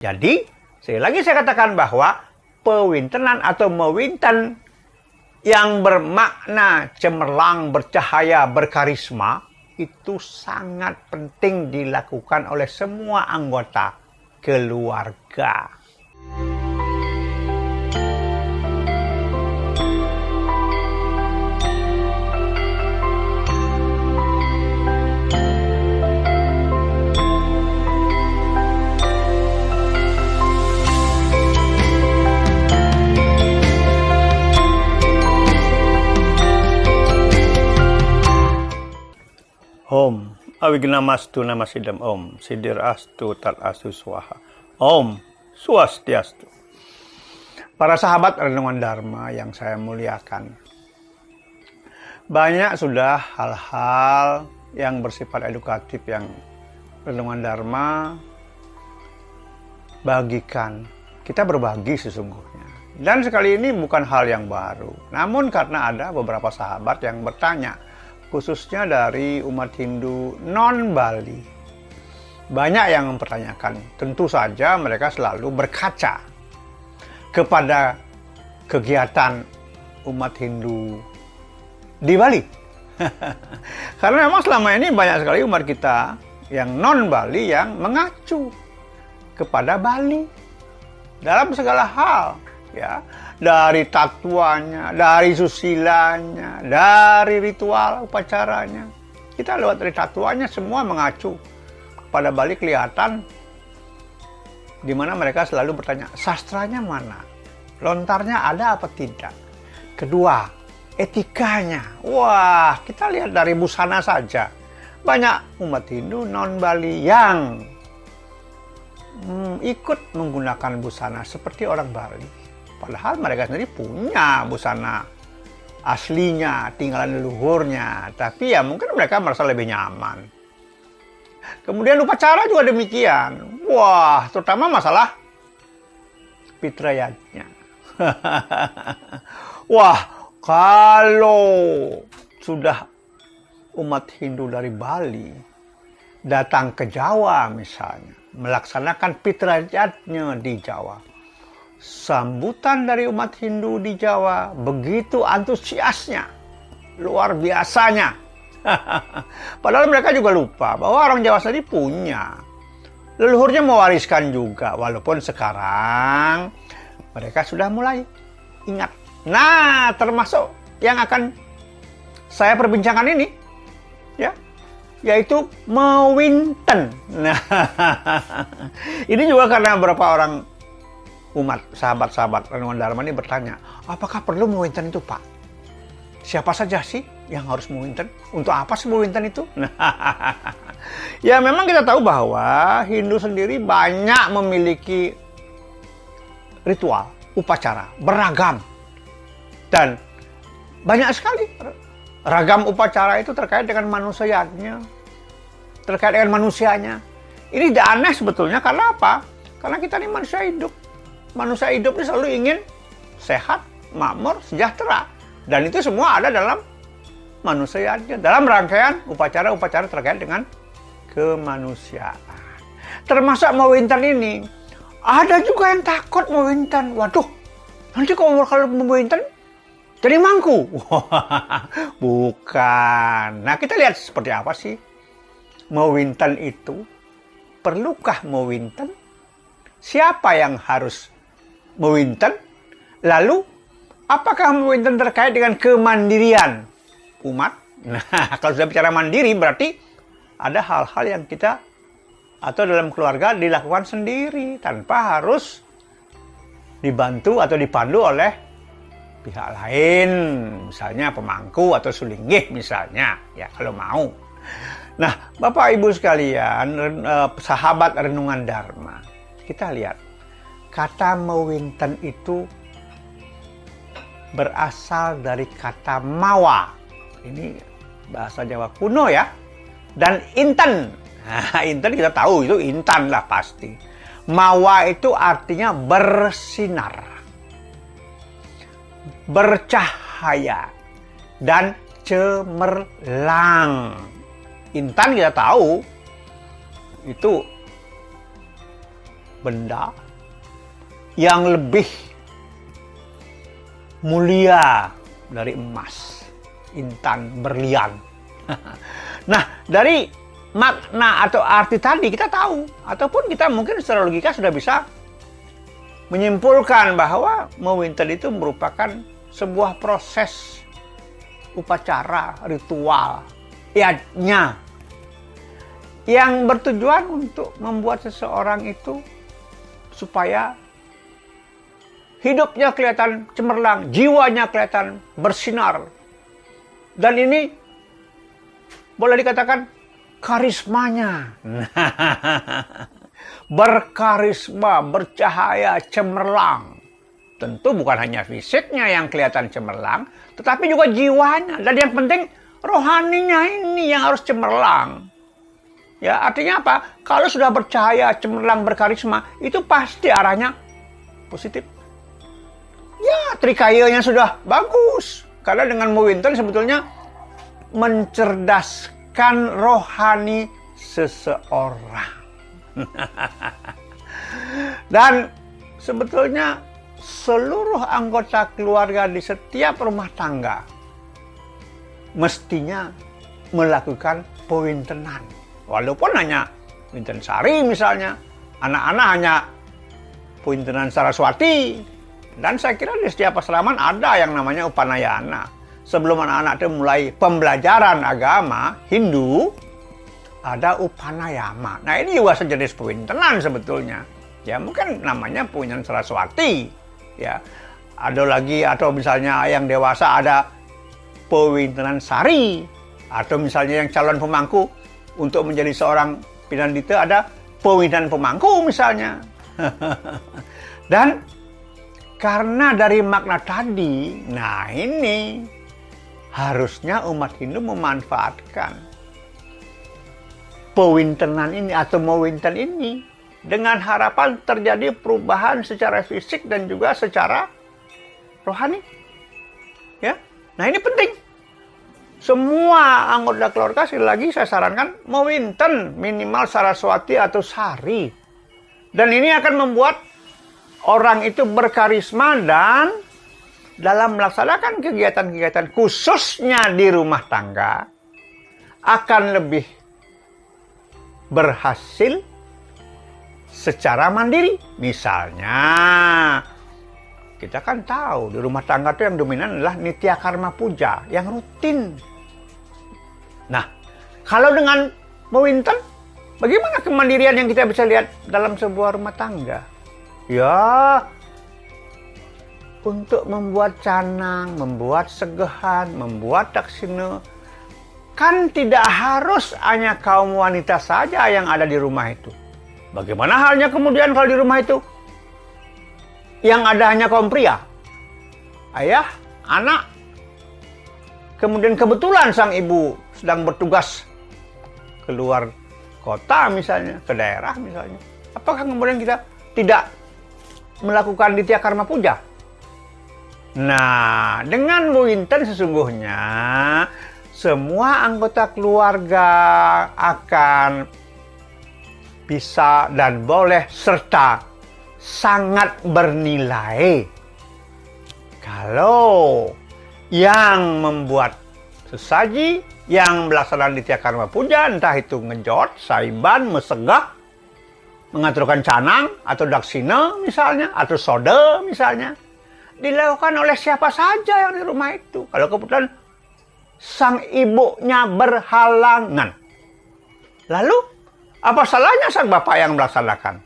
Jadi, sekali lagi saya katakan bahwa pewintenan atau mewinten yang bermakna cemerlang, bercahaya, berkarisma, itu sangat penting dilakukan oleh semua anggota keluarga. Om Awignamastu Namasidam Om Sidir Astu Tat Astu Swaha Om Swastiastu. Para sahabat Renungan Dharma yang saya muliakan, banyak sudah hal-hal yang bersifat edukatif yang Renungan Dharma bagikan. Kita berbagi sesungguhnya. Dan sekali ini bukan hal yang baru. Namun karena ada beberapa sahabat yang bertanya, khususnya dari umat Hindu non-Bali. Banyak yang mempertanyakan. Tentu saja mereka selalu berkaca kepada kegiatan umat Hindu di Bali. Karena memang selama ini banyak sekali umat kita yang non-Bali yang mengacu kepada Bali dalam segala hal, ya. Dari tatuanya, dari susilanya, dari ritual upacaranya. Kita lewat dari tatuanya semua mengacu kepada Bali, kelihatan di mana mereka selalu bertanya, sastranya mana? Lontarnya ada apa tidak? Kedua, etikanya. Wah, kita lihat dari busana saja. Banyak umat Hindu non-Bali yang ikut menggunakan busana seperti orang Bali. Padahal mereka sendiri punya busana aslinya, tinggalan leluhurnya. Tapi ya mungkin mereka merasa lebih nyaman. Kemudian upacara juga demikian. Wah, terutama masalah pitrayatnya. Wah, kalau sudah umat Hindu dari Bali datang ke Jawa misalnya, melaksanakan pitrayatnya di Jawa, sambutan dari umat Hindu di Jawa begitu antusiasnya, luar biasanya. Padahal mereka juga lupa bahwa orang Jawa sendiri punya, leluhurnya mewariskan juga, walaupun sekarang mereka sudah mulai ingat. Nah, termasuk yang akan saya perbincangkan ini, ya, yaitu mewinten. Nah, ini juga karena beberapa orang umat, sahabat-sahabat Renungan Dharma ini bertanya, apakah perlu mewinten itu, Pak? Siapa saja sih yang harus mewinten? Untuk apa sih mewinten itu? Ya memang kita tahu bahwa Hindu sendiri banyak memiliki ritual, upacara, beragam. Dan banyak sekali ragam upacara itu terkait dengan manusianya, terkait dengan manusianya. Ini tidak aneh sebetulnya, karena apa? Karena kita ini manusia hidup. Manusia hidup ini selalu ingin sehat, makmur, sejahtera. Dan itu semua ada dalam manusianya, dalam rangkaian upacara-upacara terkait dengan kemanusiaan. Termasuk mewinten ini. Ada juga yang takut mewinten. Waduh, nanti kalau mewinten jadi mangku. Bukan. Nah, kita lihat seperti apa sih mewinten itu. Perlukah mewinten? Siapa yang harus mewinten? Lalu, apakah mewinten terkait dengan kemandirian umat? Nah, kalau sudah bicara mandiri, berarti ada hal-hal yang kita atau dalam keluarga dilakukan sendiri tanpa harus dibantu atau dipandu oleh pihak lain, misalnya pemangku atau sulinggih misalnya, ya kalau mau. Nah, Bapak Ibu sekalian, sahabat Renungan Dharma, kita lihat, kata mewinten itu berasal dari kata mawa. Ini bahasa Jawa kuno ya. Dan inten. Nah, inten kita tahu itu intan lah pasti. Mawa itu artinya bersinar, bercahaya, dan cemerlang. Intan kita tahu itu benda yang lebih mulia dari emas, intan, berlian. Nah, dari makna atau arti tadi kita tahu, ataupun kita mungkin secara logika sudah bisa menyimpulkan bahwa mewinten itu merupakan sebuah proses upacara, ritual, yajna yang bertujuan untuk membuat seseorang itu supaya hidupnya kelihatan cemerlang, jiwanya kelihatan bersinar. Dan ini boleh dikatakan karismanya. Berkarisma, bercahaya, cemerlang. Tentu bukan hanya fisiknya yang kelihatan cemerlang, tetapi juga jiwanya. Dan yang penting rohaninya ini yang harus cemerlang. Ya, artinya apa? Kalau sudah bercahaya, cemerlang, berkarisma, itu pasti arahnya positif. Ya, trikayanya sudah bagus. Karena dengan mewinten sebetulnya mencerdaskan rohani seseorang. Dan sebetulnya seluruh anggota keluarga di setiap rumah tangga mestinya melakukan pewintenan. Walaupun hanya winten sari misalnya, anak-anak hanya pewintenan Saraswati. Dan saya kira di setiap asrama ada yang namanya upanayana. Sebelum anak-anak itu mulai pembelajaran agama Hindu, ada upanayama. Nah, ini juga sejenis pewintenan sebetulnya. Ya, mungkin namanya pewintenan Saraswati. Ya, ada lagi, atau misalnya yang dewasa ada pewintenan sari. Atau misalnya yang calon pemangku untuk menjadi seorang pinandita ada pewintenan pemangku misalnya. Dan karena dari makna tadi, nah ini harusnya umat Hindu memanfaatkan pewintenan ini atau mewinten ini dengan harapan terjadi perubahan secara fisik dan juga secara rohani. Ya, nah ini penting. Semua anggota keluarga sekali lagi saya sarankan mewinten minimal Saraswati atau sari. Dan ini akan membuat orang itu berkarisma dan dalam melaksanakan kegiatan-kegiatan khususnya di rumah tangga akan lebih berhasil secara mandiri. Misalnya, kita kan tahu di rumah tangga itu yang dominan adalah nitya karma puja, yang rutin. Nah, kalau dengan mewinten, bagaimana kemandirian yang kita bisa lihat dalam sebuah rumah tangga? Ya, untuk membuat canang, membuat segehan, membuat daksina, kan tidak harus hanya kaum wanita saja yang ada di rumah itu. Bagaimana halnya kemudian kalau di rumah itu yang ada hanya kaum pria? Ayah, anak, kemudian kebetulan sang ibu sedang bertugas keluar kota misalnya, ke daerah misalnya. Apakah kemudian kita tidak melakukan nitya karma puja? Nah, dengan mewinten sesungguhnya semua anggota keluarga akan bisa dan boleh serta sangat bernilai kalau yang membuat sesaji, yang melaksanakan nitya karma puja, entah itu ngejot, saiban, mesegah, mengaturkan canang atau daksina misalnya, atau sode misalnya, dilakukan oleh siapa saja yang di rumah itu. Kalau kebetulan sang ibunya berhalangan, lalu apa salahnya sang bapak yang melaksanakan?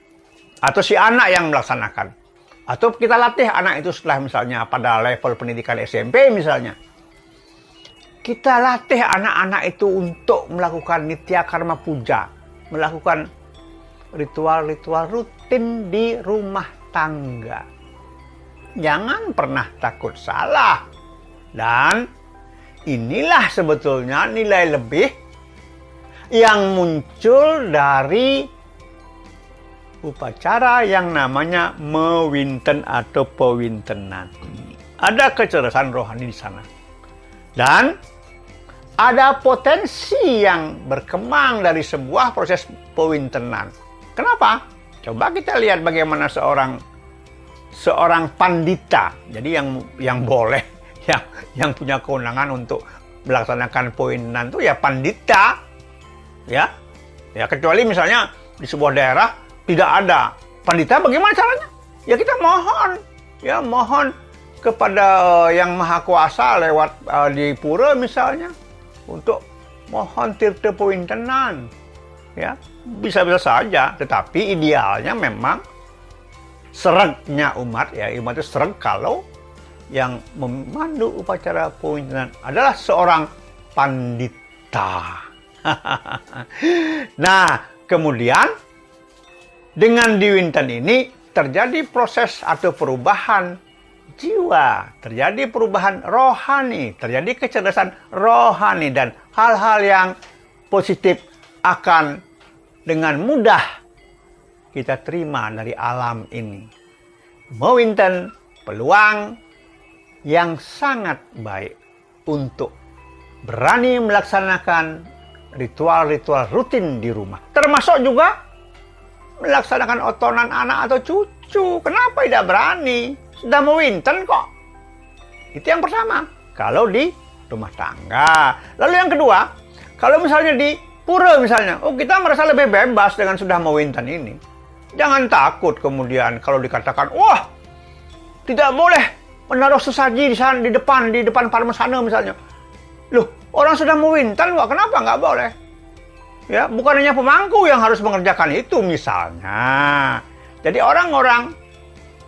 Atau si anak yang melaksanakan? Atau kita latih anak itu setelah misalnya pada level pendidikan SMP misalnya. Kita latih anak-anak itu untuk melakukan nitya karma puja, melakukan ritual-ritual rutin di rumah tangga. Jangan pernah takut salah. Dan inilah sebetulnya nilai lebih yang muncul dari upacara yang namanya mewinten atau pewintenan. Ada kecerdasan rohani di sana. Dan ada potensi yang berkembang dari sebuah proses pewintenan. Kenapa? Coba kita lihat bagaimana seorang pandita, jadi yang boleh, yang punya kewenangan untuk melaksanakan poinan itu ya pandita, ya kecuali misalnya di sebuah daerah tidak ada pandita, bagaimana caranya? Ya kita mohon kepada yang maha kuasa lewat di pura misalnya untuk mohon tirta pointenan, ya bisa-bisa saja, tetapi idealnya memang seregnya umat, ya umat itu sereg kalau yang memandu upacara pointenan adalah seorang pandita. Nah, kemudian dengan diwinten ini terjadi proses atau perubahan jiwa, terjadi perubahan rohani, terjadi kecerdasan rohani, dan hal-hal yang positif akan dengan mudah kita terima dari alam ini. Mewinten peluang yang sangat baik untuk berani melaksanakan ritual-ritual rutin di rumah. Termasuk juga melaksanakan otonan anak atau cucu. Kenapa tidak berani? Sudah mewinten kok. Itu yang pertama, kalau di rumah tangga. Lalu yang kedua, kalau misalnya di pura misalnya, kita merasa lebih bebas dengan sudah mewinten ini. Jangan takut kemudian kalau dikatakan, wah, tidak boleh menaruh sesaji di depan parmesana misalnya. Loh, orang sudah mewinten kok, kenapa nggak boleh? Ya, bukan hanya pemangku yang harus mengerjakan itu misalnya. Jadi orang-orang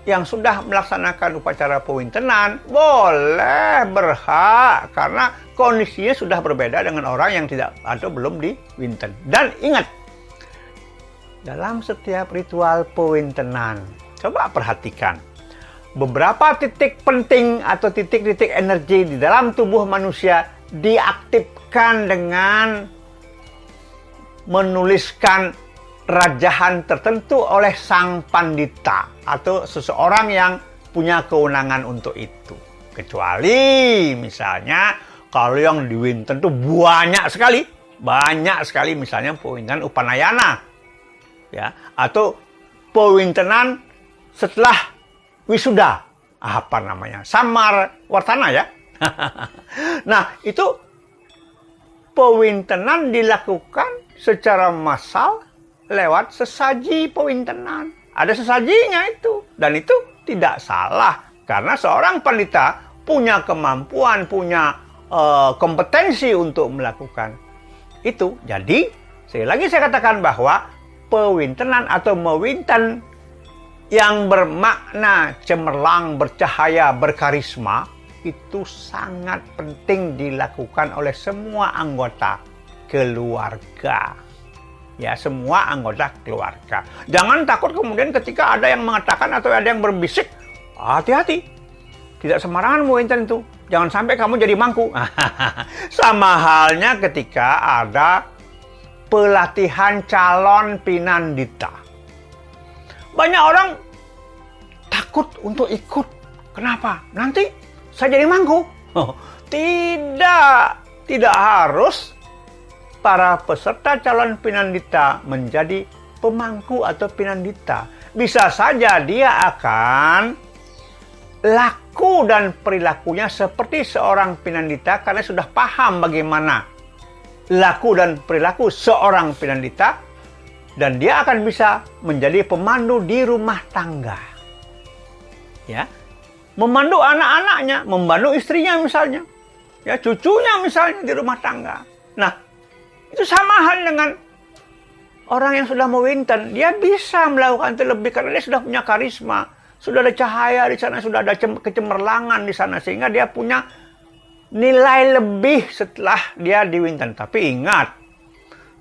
yang sudah melaksanakan upacara pewintenan boleh, berhak, karena kondisinya sudah berbeda dengan orang yang tidak atau belum diwinten. Dan ingat, dalam setiap ritual pewintenan, coba perhatikan beberapa titik penting atau titik-titik energi di dalam tubuh manusia diaktifkan dengan menuliskan rajahan tertentu oleh sang pandita atau seseorang yang punya kewenangan untuk itu. Kecuali misalnya kalau yang diwinten itu banyak sekali misalnya pewintenan upanayana, ya, atau pewintenan setelah wisuda, apa namanya, samar wartana, ya. Nah, itu pewintenan dilakukan secara massal lewat sesaji pewintenan. Ada sesajinya itu, dan itu tidak salah karena seorang pandita punya kemampuan, punya kompetensi untuk melakukan itu. Jadi, sekali lagi saya katakan bahwa pewintenan atau mewinten yang bermakna cemerlang, bercahaya, berkarisma itu sangat penting dilakukan oleh semua anggota keluarga. Ya, semua anggota keluarga. Jangan takut kemudian ketika ada yang mengatakan atau ada yang berbisik, hati-hati. Tidak sembarangan mewinten itu. Jangan sampai kamu jadi mangku. Sama halnya ketika ada pelatihan calon pinandita. Banyak orang takut untuk ikut. Kenapa? Nanti saya jadi mangku. Tidak harus para peserta calon pinandita menjadi pemangku atau pinandita. Bisa saja dia akan laku dan perilakunya seperti seorang pinandita karena sudah paham bagaimana laku dan perilaku seorang pinandita. Dan dia akan bisa menjadi pemandu di rumah tangga. Ya, memandu anak-anaknya, membantu istrinya misalnya. Ya, cucunya misalnya di rumah tangga. Nah, itu sama hal dengan orang yang sudah mewinten. Dia bisa melakukan itu lebih karena dia sudah punya karisma. Sudah ada cahaya di sana, sudah ada kecemerlangan di sana. Sehingga dia punya nilai lebih setelah dia diwinten. Tapi ingat,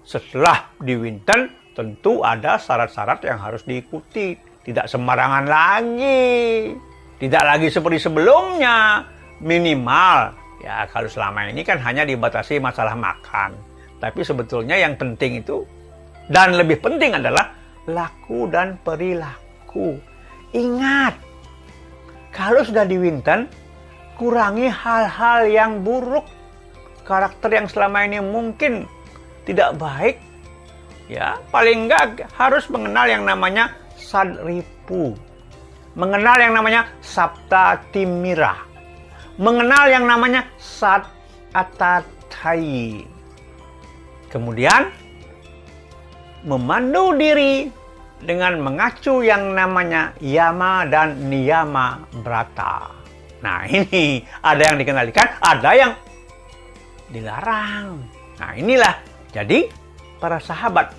setelah diwinten, tentu ada syarat-syarat yang harus diikuti. Tidak sembarangan lagi. Tidak lagi seperti sebelumnya. Minimal. Ya, kalau selama ini kan hanya dibatasi masalah makan. Tapi sebetulnya yang penting itu, dan lebih penting adalah laku dan perilaku. Ingat, kalau sudah diwinten, kurangi hal-hal yang buruk. Karakter yang selama ini mungkin tidak baik. Ya, paling enggak harus mengenal yang namanya Sadripu, mengenal yang namanya Sapta Timira, mengenal yang namanya Sat Atatai. Kemudian memandu diri dengan mengacu yang namanya Yama dan Niyama Brata. Nah, ini ada yang dikendalikan, ada yang dilarang. Nah, inilah jadi para sahabat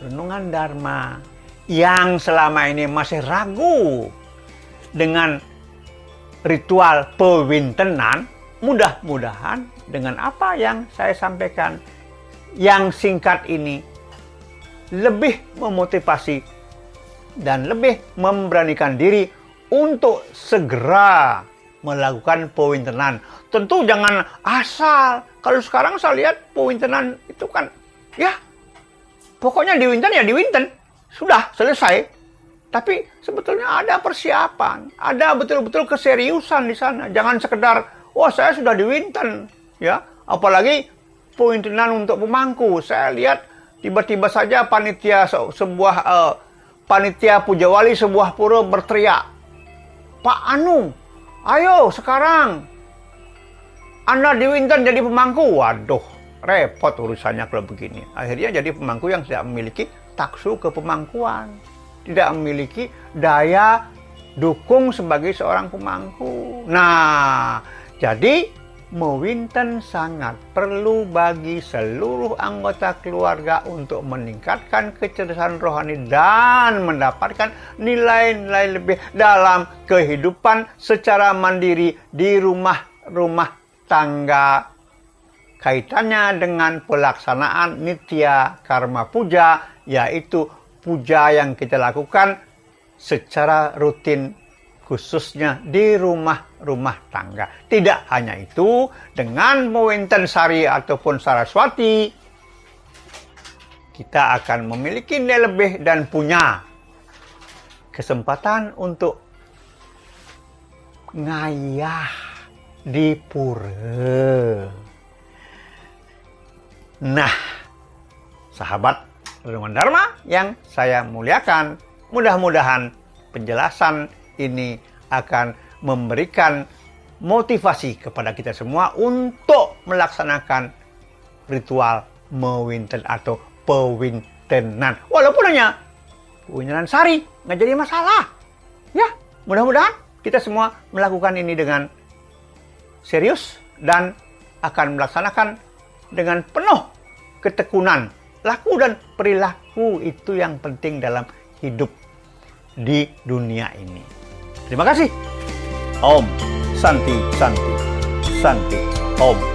renungan Dharma yang selama ini masih ragu dengan ritual pewintenan, mudah-mudahan dengan apa yang saya sampaikan yang singkat ini lebih memotivasi dan lebih memberanikan diri untuk segera melakukan pewintenan. Tentu jangan asal. Kalau sekarang saya lihat pewintenan itu kan, ya pokoknya diwinten ya diwinten. Sudah selesai. Tapi sebetulnya ada persiapan, ada betul-betul keseriusan di sana. Jangan sekedar, oh saya sudah diwinten, ya. Apalagi pewintenan untuk pemangku. Saya lihat tiba-tiba saja panitia sebuah panitia puja wali sebuah pura berteriak, Pak Anu, ayo sekarang Anda diwinten jadi pemangku. Waduh, repot urusannya kalau begini. Akhirnya jadi pemangku yang tidak memiliki taksu kepemangkuan, tidak memiliki daya dukung sebagai seorang pemangku. Nah, jadi mewinten sangat perlu bagi seluruh anggota keluarga untuk meningkatkan kecerdasan rohani dan mendapatkan nilai-nilai lebih dalam kehidupan secara mandiri di rumah-rumah tangga. Kaitannya dengan pelaksanaan nitya karma puja, yaitu puja yang kita lakukan secara rutin, khususnya di rumah-rumah tangga. Tidak hanya itu, dengan mewinten Sari ataupun Saraswati, kita akan memiliki nilai lebih dan punya kesempatan untuk ngayah di pura. Nah, sahabat renungan Dharma yang saya muliakan, mudah-mudahan penjelasan ini akan memberikan motivasi kepada kita semua untuk melaksanakan ritual mewinten atau pewintenan. Walaupun hanya pewintenan Sari, nggak jadi masalah. Ya, mudah-mudahan kita semua melakukan ini dengan serius dan akan melaksanakan dengan penuh ketekunan. Laku dan perilaku itu yang penting dalam hidup di dunia ini. Terima kasih. Om Santi Santi Santi Om.